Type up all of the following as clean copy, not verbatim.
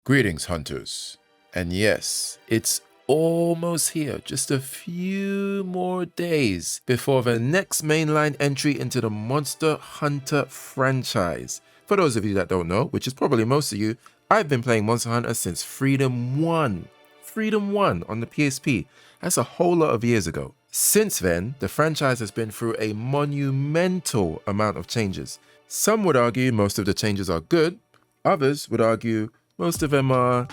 Greetings, hunters. And yes, it's almost here, just a few more days before the next mainline entry into the Monster Hunter franchise. For those of you that don't know, which is probably most of you, I've been playing Monster Hunter since Freedom 1. Freedom 1 on the PSP. That's a whole lot of years ago. Since then, the franchise has been through a monumental amount of changes. Some would argue most of the changes are good, others would argue most of them are,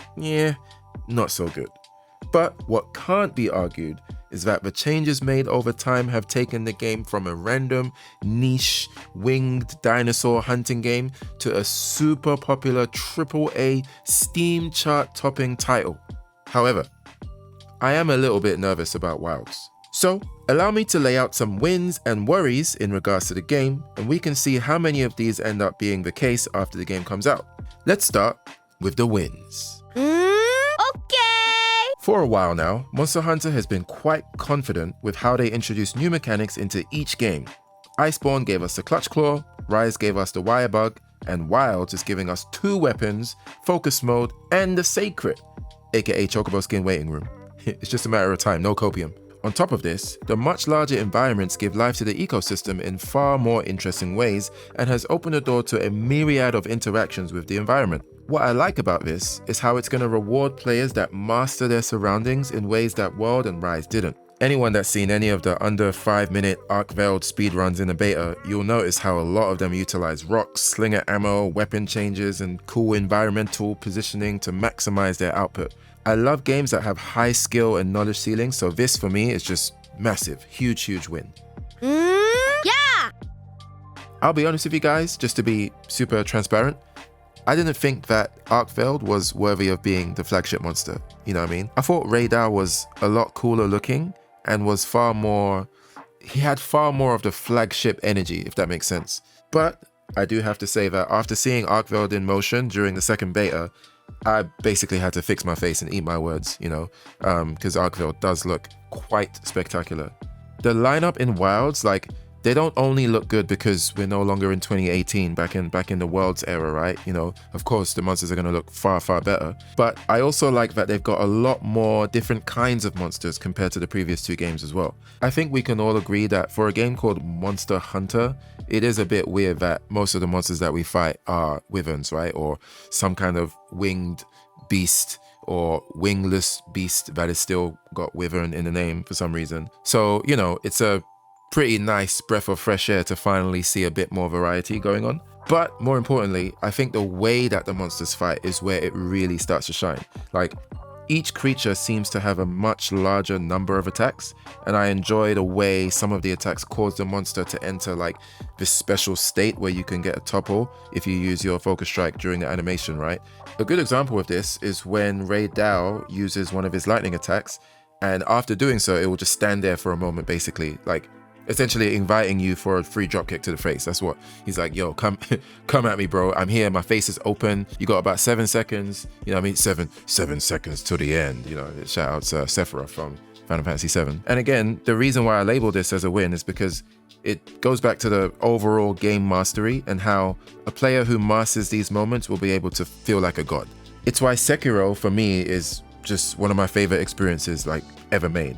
not so good. But what can't be argued is that the changes made over time have taken the game from a random, niche, winged dinosaur hunting game to a super popular AAA Steam chart topping title. However, I am a little bit nervous about Wilds. So, allow me to lay out some wins and worries in regards to the game, and we can see how many of these end up being the case after the game comes out. Let's start with the wins. Okay! For a while now, Monster Hunter has been quite confident with how they introduce new mechanics into each game. Iceborne gave us the Clutch Claw, Rise gave us the Wire Bug, and Wilds is giving us 2 weapons, Focus Mode, and the Sacred, aka Chocobo Skin Waiting Room. It's just a matter of time, no copium. On top of this, the much larger environments give life to the ecosystem in far more interesting ways and has opened the door to a myriad of interactions with the environment. What I like about this is how it's going to reward players that master their surroundings in ways that World and Rise didn't. Anyone that's seen any of the under 5-minute arc-veiled speedruns in the beta, you'll notice how a lot of them utilize rocks, slinger ammo, weapon changes, and cool environmental positioning to maximize their output. I love games that have high skill and knowledge ceilings, so this for me is just massive, huge win. Yeah! I'll be honest with you guys, just to be super transparent, I didn't think that Arkveld was worthy of being the flagship monster, you know what I mean? I thought Radar was a lot cooler looking and was he had far more of the flagship energy, if that makes sense. But I do have to say that after seeing Arkveld in motion during the second beta, I basically had to fix my face and eat my words, because Arkveld does look quite spectacular. The lineup in Wilds, they don't only look good because we're no longer in 2018, back in the Worlds era, right? Of course, the monsters are going to look far better. But I also like that they've got a lot more different kinds of monsters compared to the previous 2 games as well. I think we can all agree that for a game called Monster Hunter, it is a bit weird that most of the monsters that we fight are wyverns, right? Or some kind of winged beast or wingless beast that has still got wyvern in the name for some reason. So, it's a pretty nice breath of fresh air to finally see a bit more variety going on. But more importantly, I think the way that the monsters fight is where it really starts to shine. Each creature seems to have a much larger number of attacks, and I enjoy the way some of the attacks cause the monster to enter this special state where you can get a topple if you use your focus strike during the animation, right? A good example of this is when Ray Dao uses one of his lightning attacks, and after doing so, it will just stand there for a moment, basically, essentially inviting you for a free dropkick to the face. That's what he's like, yo, come at me, bro. I'm here, my face is open. You got about 7 seconds, seven seconds to the end. Shout out to Sephiroth from Final Fantasy VII. And again, the reason why I label this as a win is because it goes back to the overall game mastery and how a player who masters these moments will be able to feel like a god. It's why Sekiro, for me, is just one of my favorite experiences ever made.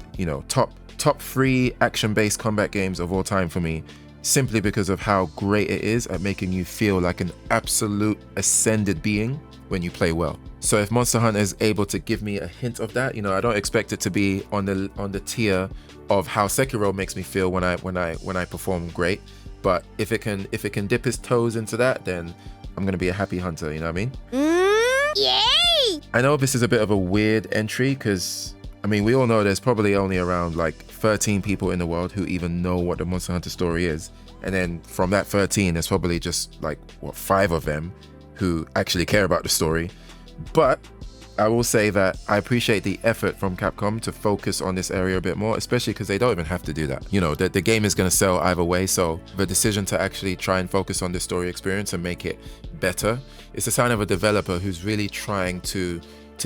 Top 3 action-based combat games of all time for me, simply because of how great it is at making you feel like an absolute ascended being when you play well. So if Monster Hunter is able to give me a hint of that, I don't expect it to be on the tier of how Sekiro makes me feel when I perform great. But if it can dip its toes into that, then I'm gonna be a happy hunter. You know what I mean? Yay! I know this is a bit of a weird entry because we all know there's probably only around 13 people in the world who even know what the Monster Hunter story is. And then from that 13, there's probably just 5 of them who actually care about the story. But I will say that I appreciate the effort from Capcom to focus on this area a bit more, especially because they don't even have to do that. The game is going to sell either way, so the decision to actually try and focus on the story experience and make it better is a sign of a developer who's really trying to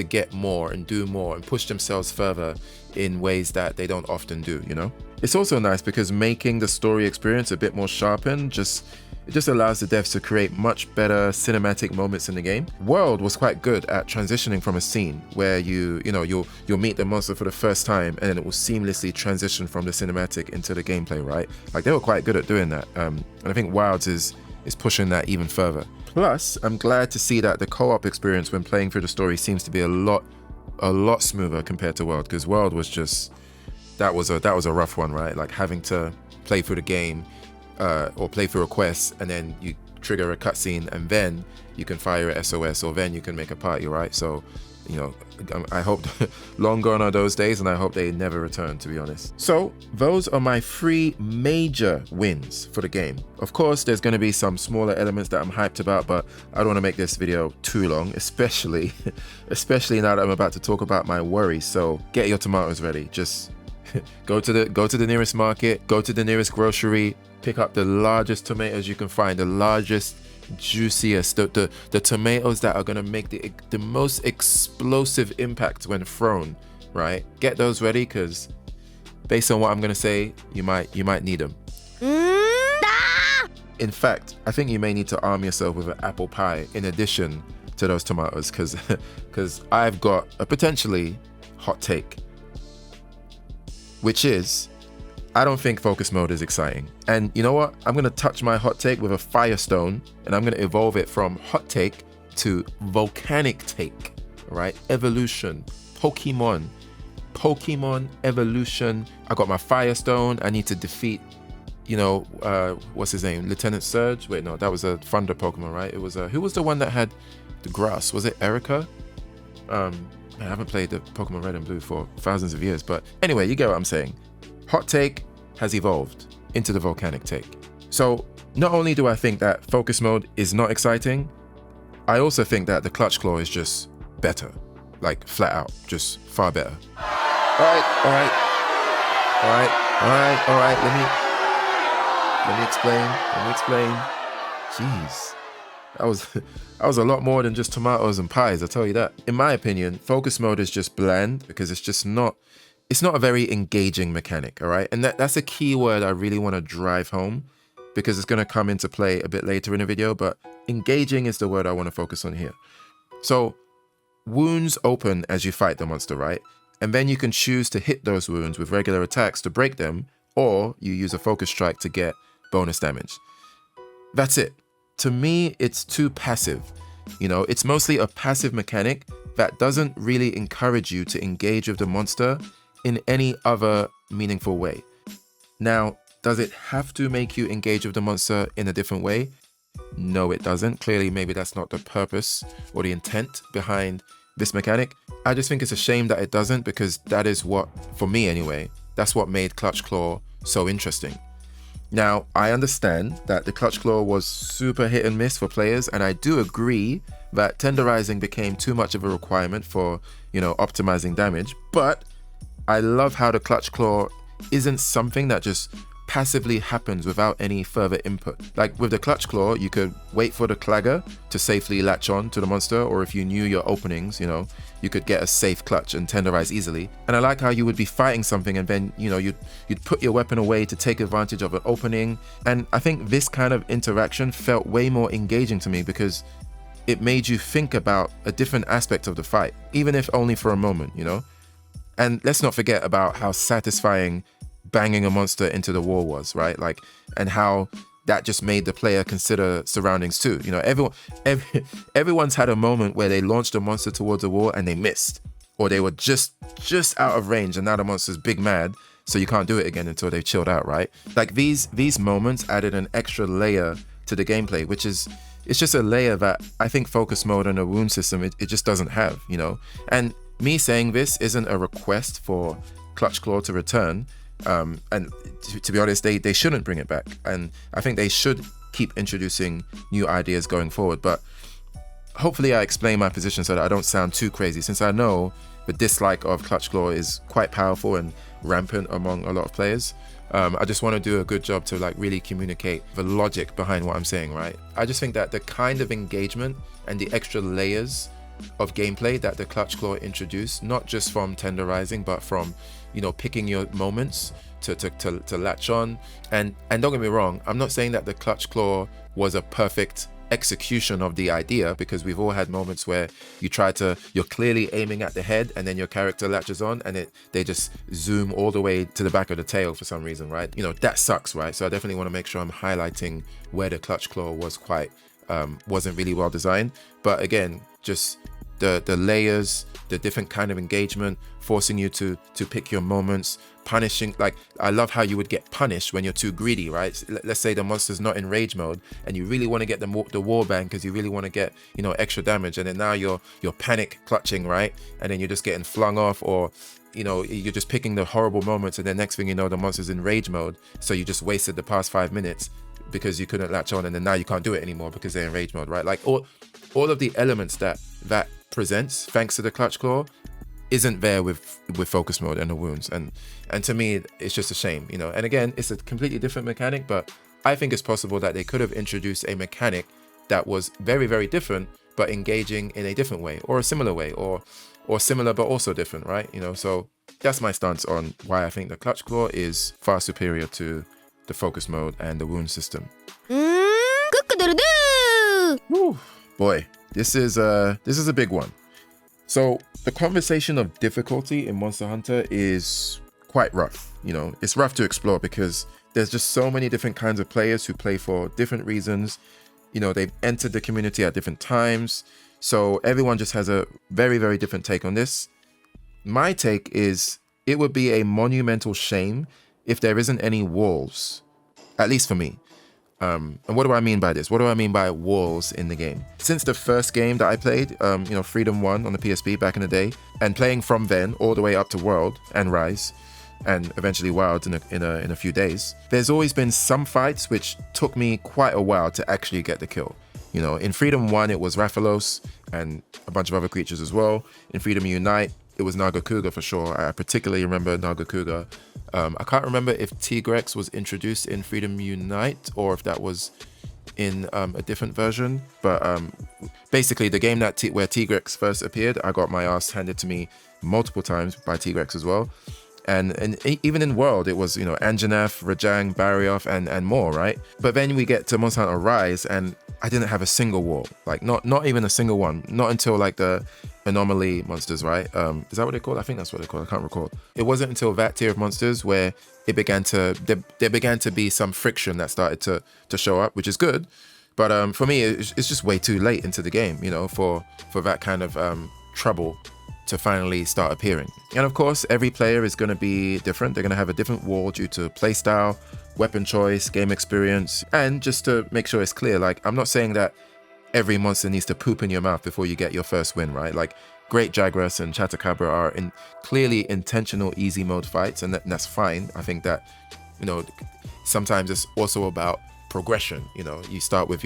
get more and do more and push themselves further in ways that they don't often do, It's also nice because making the story experience a bit more sharpened just It just allows the devs to create much better cinematic moments in the game. World was quite good at transitioning from a scene where you'll meet the monster for the first time, and then it will seamlessly transition from the cinematic into the gameplay, right? Like, they were quite good at doing that. And I think Wilds is pushing that even further. Plus, I'm glad to see that the co-op experience when playing through the story seems to be a lot smoother compared to World, because World was just, that was a rough one, right? Like having to play through the game or play through a quest, and then you trigger a cutscene, and then you can fire a SOS, or then you can make a party, right? So, I hope long gone are those days, and I hope they never return, to be honest. So those are my 3 major wins for the game. Of course, there's going to be some smaller elements that I'm hyped about, but I don't want to make this video too long, especially now that I'm about to talk about my worries. So get your tomatoes ready. Just go to the nearest market, go to the nearest grocery, pick up the largest tomatoes you can find, the largest, juiciest, the tomatoes that are going to make the most explosive impact when thrown, right? Get those ready, because based on what I'm going to say, you might need them. In fact, I think you may need to arm yourself with an apple pie in addition to those tomatoes, because I've got a potentially hot take, which is, I don't think focus mode is exciting. And you know what? I'm going to touch my hot take with a firestone, and I'm going to evolve it from hot take to volcanic take, right? Evolution, Pokemon evolution. I got my firestone. I need to defeat, what's his name? Lieutenant Surge? Wait, no, that was a thunder Pokemon, right? It was who was the one that had the grass? Was it Erica? I haven't played the Pokemon Red and Blue for thousands of years, but anyway, you get what I'm saying. Hot take has evolved into the volcanic take. So not only do I think that focus mode is not exciting, I also think that the clutch claw is just better, like flat out, just far better. All right. Let me explain. Jeez. That was a lot more than just tomatoes and pies, I'll tell you that. In my opinion, focus mode is just bland because it's not a very engaging mechanic, all right? And that's a key word I really want to drive home, because it's going to come into play a bit later in the video, but engaging is the word I want to focus on here. So wounds open as you fight the monster, right? And then you can choose to hit those wounds with regular attacks to break them, or you use a focus strike to get bonus damage. That's it. To me, it's too passive. It's mostly a passive mechanic that doesn't really encourage you to engage with the monster in any other meaningful way. Now, does it have to make you engage with the monster in a different way? No, it doesn't. Clearly, maybe that's not the purpose or the intent behind this mechanic. I just think it's a shame that it doesn't, because that is what, for me anyway, that's what made Clutch Claw so interesting. Now, I understand that the Clutch Claw was super hit and miss for players, and I do agree that tenderizing became too much of a requirement for, optimizing damage, but I love how the Clutch Claw isn't something that just passively happens without any further input. Like with the Clutch Claw, you could wait for the clagger to safely latch on to the monster, or if you knew your openings, you could get a safe clutch and tenderize easily. And I like how you would be fighting something and then, you'd put your weapon away to take advantage of an opening. And I think this kind of interaction felt way more engaging to me, because it made you think about a different aspect of the fight, even if only for a moment, And let's not forget about how satisfying banging a monster into the wall was, right? Like, and how that just made the player consider surroundings too. Everyone's had a moment where they launched a monster towards a wall and they missed, or they were just out of range, and now the monster's big mad, so you can't do it again until they've chilled out, right? Like these moments added an extra layer to the gameplay, it's just a layer that I think focus mode and a wound system, it just doesn't have, And me saying this isn't a request for Clutch Claw to return. And to be honest, they shouldn't bring it back, and I think they should keep introducing new ideas going forward. But hopefully I explain my position so that I don't sound too crazy, since I know the dislike of Clutch Claw is quite powerful and rampant among a lot of players. I just want to do a good job to really communicate the logic behind what I'm saying, right? I just think that the kind of engagement and the extra layers of gameplay that the Clutch Claw introduced, not just from tenderizing, but from picking your moments to latch on. And don't get me wrong, I'm not saying that the Clutch Claw was a perfect execution of the idea, because we've all had moments where you're clearly aiming at the head and then your character latches on and they just zoom all the way to the back of the tail for some reason, right? That sucks, right? So I definitely want to make sure I'm highlighting where the clutch claw was wasn't really well designed. But again, just the layers, the different kind of engagement, forcing you to pick your moments, punishing. Like, I love how you would get punished when you're too greedy, right? Let's say the monster's not in rage mode and you really want to get the warband because you really want to get, extra damage, and then now you're panic clutching, right? And then you're just getting flung off, or you're just picking the horrible moments, and then next thing you know, the monster's in rage mode, so you just wasted the past 5 minutes because you couldn't latch on, and then now you can't do it anymore because they're in rage mode, right? Like, all of the elements that presents thanks to the clutch claw isn't there with focus mode and the wounds, and to me it's just a shame, and again, it's a completely different mechanic, but I think it's possible that they could have introduced a mechanic that was very, very different but engaging in a different way, or a similar way, or similar but also different, right? So that's my stance on why I think the clutch claw is far superior to the focus mode and the wound system. Whew, boy, this is a big one. So the conversation of difficulty in Monster Hunter is quite rough. It's rough to explore because there's just so many different kinds of players who play for different reasons. They've entered the community at different times, so everyone just has a very, very different take on this. My take is it would be a monumental shame if there isn't any walls, at least for me. And what do I mean by this? What do I mean by walls in the game? Since the first game that I played, Freedom 1 on the PSP back in the day, and playing from then all the way up to World and Rise, and eventually Wild in a few days, there's always been some fights which took me quite a while to actually get the kill. In Freedom 1, it was Rathalos and a bunch of other creatures as well. In Freedom Unite, it was Nagakuga for sure. I particularly remember Nagakuga. I can't remember if Tigrex was introduced in Freedom Unite or if that was in a different version. But basically, the game where Tigrex first appeared, I got my ass handed to me multiple times by Tigrex as well. And even in World, it was, Anjanath, Rajang, Barioth, and more, right? But then we get to Monster Hunter Rise, and I didn't have a single wall. Like, not even a single one. Not until, like, the anomaly monsters, right? Is that what they're called? I think that's what they're called. I can't recall. It wasn't until that tier of monsters where there began to be some friction that started to show up, which is good. But for me, it's just way too late into the game, for that kind of trouble to finally start appearing. And of course, every player is going to be different. They're going to have a different wall due to playstyle, weapon choice, game experience. And just to make sure it's clear, like, I'm not saying that every monster needs to poop in your mouth before you get your first win, right? Like, Great Jagras and Chatacabra are clearly intentional easy mode fights, and that's fine. I think that, sometimes it's also about progression. You start with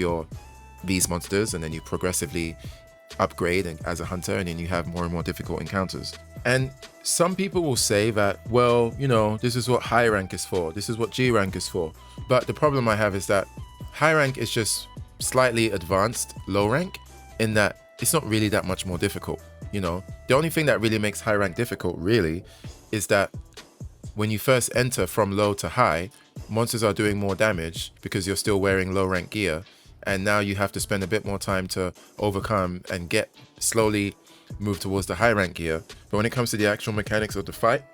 these monsters and then you progressively upgrade as a hunter, and then you have more and more difficult encounters. And some people will say that, well, this is what high rank is for, this is what G rank is for. But the problem I have is that high rank is just slightly advanced low rank, in that it's not really that much more difficult. The only thing that really makes high rank difficult really is that when you first enter from low to high, monsters are doing more damage because you're still wearing low rank gear. And now you have to spend a bit more time to overcome and slowly move towards the high rank gear. But when it comes to the actual mechanics of the fight,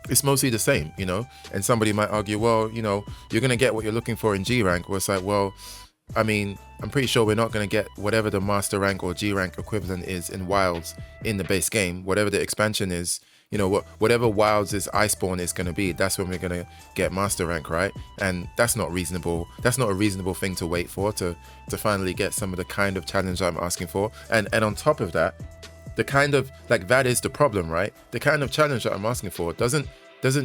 it's mostly the same, And somebody might argue, well, you're going to get what you're looking for in G rank. Well, it's like, well, I mean, I'm pretty sure we're not going to get whatever the master rank or G rank equivalent is in Wilds in the base game. Whatever the expansion is, whatever Wilds' Iceborne is going to be, that's when we're going to get master rank, right? And that's not reasonable. That's not a reasonable thing to wait for to finally get some of the kind of challenge I'm asking for. And on top of that, the kind of, like, that is the problem, right? The kind of challenge that I'm asking for doesn't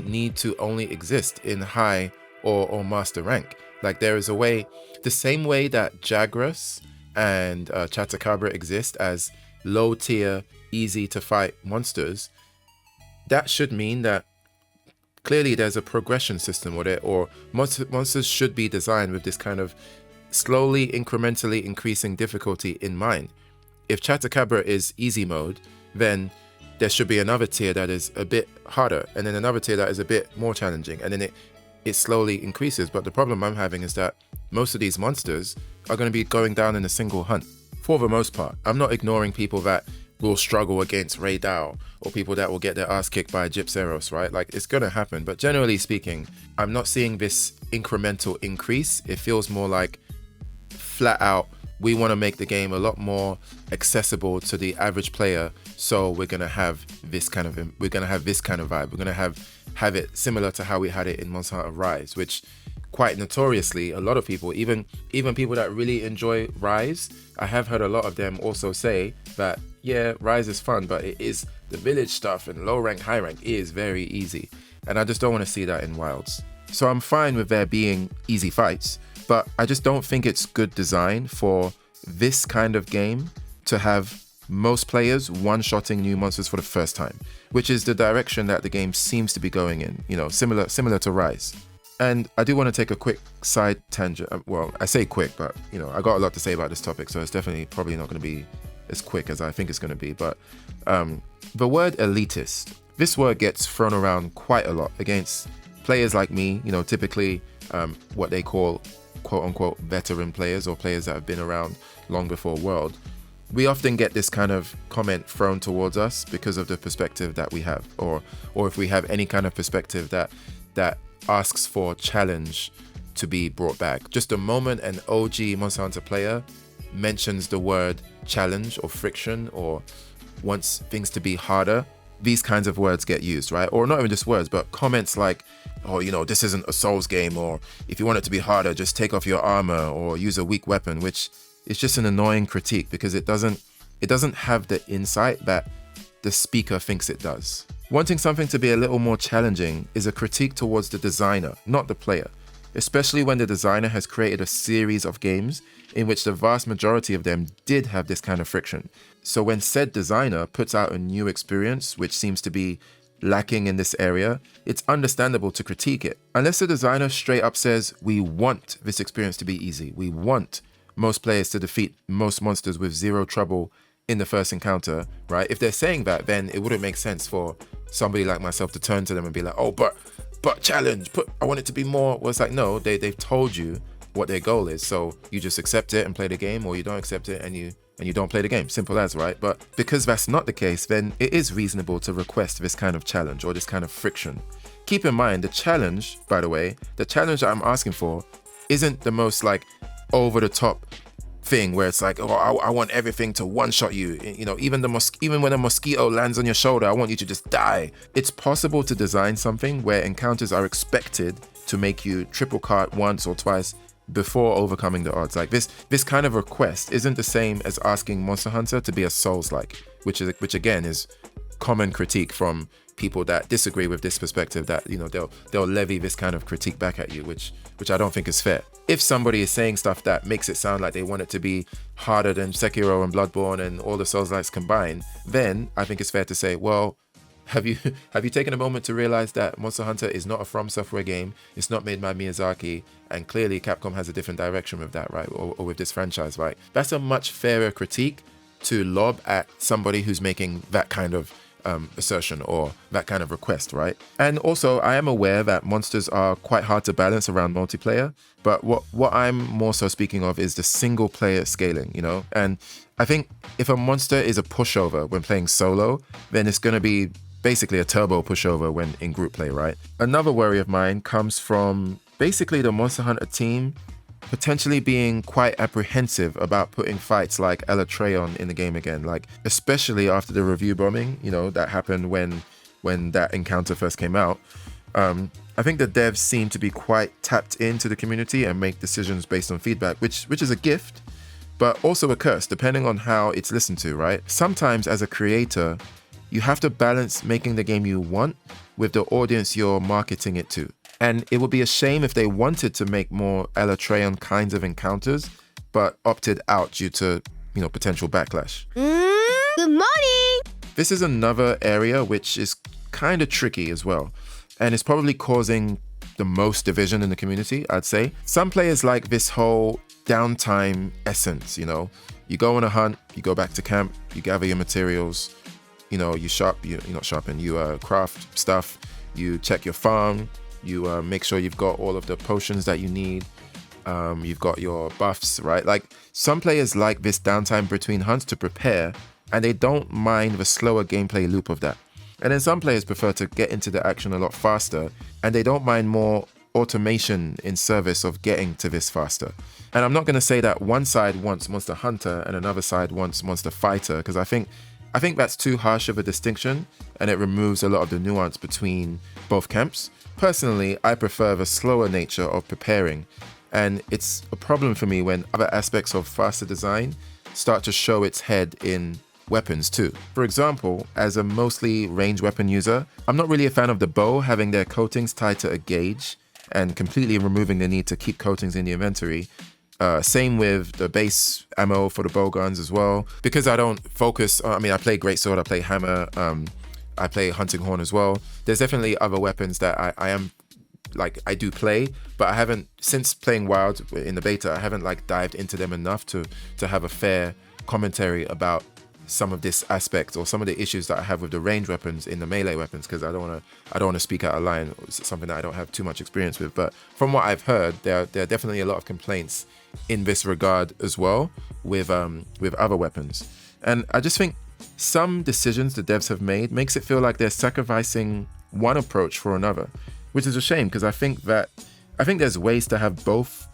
need to only exist in high or master rank. Like, there is a way, the same way that Jagras and Chatacabra exist as low tier, easy to fight monsters, that should mean that clearly there's a progression system with it, or monsters should be designed with this kind of slowly, incrementally increasing difficulty in mind. If Chatacabra is easy mode, then there should be another tier that is a bit harder, and then another tier that is a bit more challenging, and then it slowly increases. But the problem I'm having is that most of these monsters are going to be going down in a single hunt for the most part. I'm not ignoring people that will struggle against Ray Dow or people that will get their ass kicked by Gypseros, right? Like, it's going to happen. But generally speaking, I'm not seeing this incremental increase. It feels more like flat out, we want to make the game a lot more accessible to the average player. So we're going to have this kind of vibe. We're going to have it similar to how we had it in Monster Hunter Rise, which quite notoriously, a lot of people, even people that really enjoy Rise, I have heard a lot of them also say that, yeah, Rise is fun, but it is the village stuff and low rank, high rank is very easy. And I just don't want to see that in Wilds. So I'm fine with there being easy fights, but I just don't think it's good design for this kind of game to have most players one-shotting new monsters for the first time, which is the direction that the game seems to be going in, you know, similar to Rise. And I do want to take a quick side tangent. Well, I say quick, but, you know, I got a lot to say about this topic, so it's definitely probably not going to be as quick as I think it's going to be. But the word elitist, this word gets thrown around quite a lot against players like me, you know, typically what they call quote unquote veteran players or players that have been around long before World. We often get this kind of comment thrown towards us because of the perspective that we have, or if we have any kind of perspective that asks for challenge to be brought back. Just the moment an OG Monster Hunter player mentions the word challenge or friction or wants things to be harder, these kinds of words get used, right? Or not even just words, but comments like, oh, you know, this isn't a Souls game, or if you want it to be harder, just take off your armor or use a weak weapon, which is just an annoying critique because it doesn't have the insight that the speaker thinks it does. Wanting something to be a little more challenging is a critique towards the designer, not the player, especially when the designer has created a series of games in which the vast majority of them did have this kind of friction. So when said designer puts out a new experience which seems to be lacking in this area, it's understandable to critique it. Unless the designer straight up says, we want this experience to be easy, we want most players to defeat most monsters with zero trouble in the first encounter, right? If they're saying that, then it wouldn't make sense for somebody like myself to turn to them and be like, oh, but challenge, I want it to be more. Well, it's like, no, they've told you what their goal is, so you just accept it and play the game, or you don't accept it and you don't play the game. Simple as, right? But because that's not the case, then it is reasonable to request this kind of challenge or this kind of friction. Keep in mind, the challenge, by the way, the challenge that I'm asking for isn't the most like over the top thing where it's like, oh, I want everything to one-shot you. You know, even when a mosquito lands on your shoulder, I want you to just die. It's possible to design something where encounters are expected to make you triple cart once or twice before overcoming the odds. Like this kind of request isn't the same as asking Monster Hunter to be a Souls-like, which again is common critique from people that disagree with this perspective, that, you know, they'll levy this kind of critique back at you, which I don't think is fair. If somebody is saying stuff that makes it sound like they want it to be harder than Sekiro and Bloodborne and all the Souls-likes combined, then I think it's fair to say, well, have you taken a moment to realize that Monster Hunter is not a From Software game? It's not made by Miyazaki, and clearly Capcom has a different direction with that, right? Or with this franchise, right? That's a much fairer critique to lob at somebody who's making that kind of assertion or that kind of request, right? And also, I am aware that monsters are quite hard to balance around multiplayer, but what I'm more so speaking of is the single player scaling, you know? And I think if a monster is a pushover when playing solo, then it's going to be basically a turbo pushover when in group play, right? Another worry of mine comes from basically the Monster Hunter team potentially being quite apprehensive about putting fights like Elatreon in the game again, like especially after the review bombing, you know, that happened when that encounter first came out. I think the devs seem to be quite tapped into the community and make decisions based on feedback, which is a gift, but also a curse, depending on how it's listened to, right? Sometimes as a creator, you have to balance making the game you want with the audience you're marketing it to. And it would be a shame if they wanted to make more Elatreon kinds of encounters, but opted out due to, you know, potential backlash. Good morning! This is another area which is kind of tricky as well, and it's probably causing the most division in the community, I'd say. Some players like this whole downtime essence, you know. You go on a hunt, you go back to camp, you gather your materials, you know, you craft stuff, you check your farm, You make sure you've got all of the potions that you need. You've got your buffs, right? Like, some players like this downtime between hunts to prepare, and they don't mind the slower gameplay loop of that. And then some players prefer to get into the action a lot faster, and they don't mind more automation in service of getting to this faster. And I'm not going to say that one side wants Monster Hunter and another side wants Monster Fighter, because I think that's too harsh of a distinction, and it removes a lot of the nuance between both camps. Personally, I prefer the slower nature of preparing, and it's a problem for me when other aspects of faster design start to show its head in weapons too. For example, as a mostly ranged weapon user, I'm not really a fan of the bow having their coatings tied to a gauge and completely removing the need to keep coatings in the inventory. Same with the base ammo for the bow guns as well. Because I don't focus, I play greatsword, I play hammer, I play hunting horn as well. There's definitely other weapons that I do play, but I haven't, since playing WoW in the beta, I haven't dived into them enough to have a fair commentary about some of this aspect or some of the issues that I have with the range weapons in the melee weapons, because I don't want to speak out of line. It's something that I don't have too much experience with. But from what I've heard, there are definitely a lot of complaints in this regard as well with other weapons. And I just think some decisions the devs have made makes it feel like they're sacrificing one approach for another, which is a shame, because I think there's ways to have both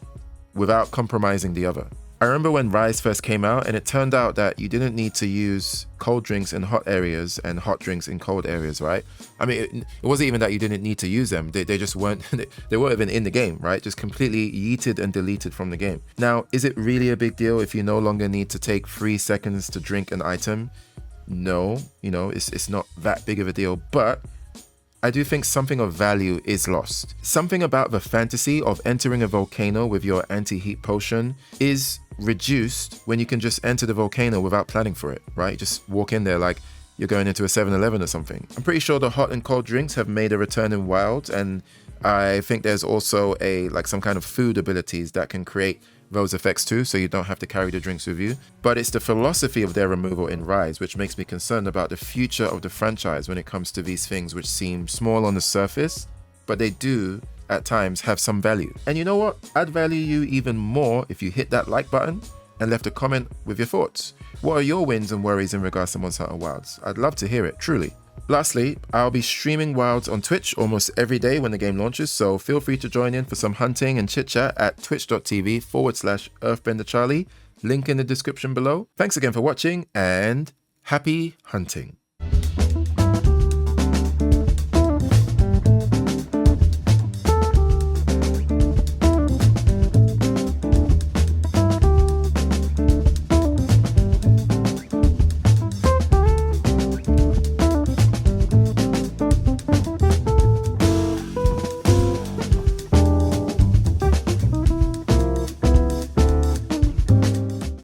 without compromising the other. I remember when Rise first came out, and it turned out that you didn't need to use cold drinks in hot areas and hot drinks in cold areas, right? It wasn't even that you didn't need to use them. They just weren't, they weren't even in the game, right? Just completely yeeted and deleted from the game. Now, is it really a big deal if you no longer need to take 3 seconds to drink an item? No, it's not that big of a deal, but I do think something of value is lost. Something about the fantasy of entering a volcano with your anti-heat potion is reduced when you can just enter the volcano without planning for it, right? Just walk in there like you're going into a 7-Eleven or something. I'm pretty sure the hot and cold drinks have made a return in WoW, and I think there's also some kind of food abilities that can create those effects too, so you don't have to carry the drinks with you. But it's the philosophy of their removal in Rise which makes me concerned about the future of the franchise when it comes to these things which seem small on the surface, but they do at times have some value. And you know what? I'd value you even more if you hit that like button and left a comment with your thoughts. What are your wins and worries in regards to Monster Hunter Wilds? I'd love to hear it, truly. Lastly, I'll be streaming Wilds on Twitch almost every day when the game launches, so feel free to join in for some hunting and chit chat at twitch.tv/EarthbenderCharlie. Link in the description below. Thanks again for watching, and happy hunting.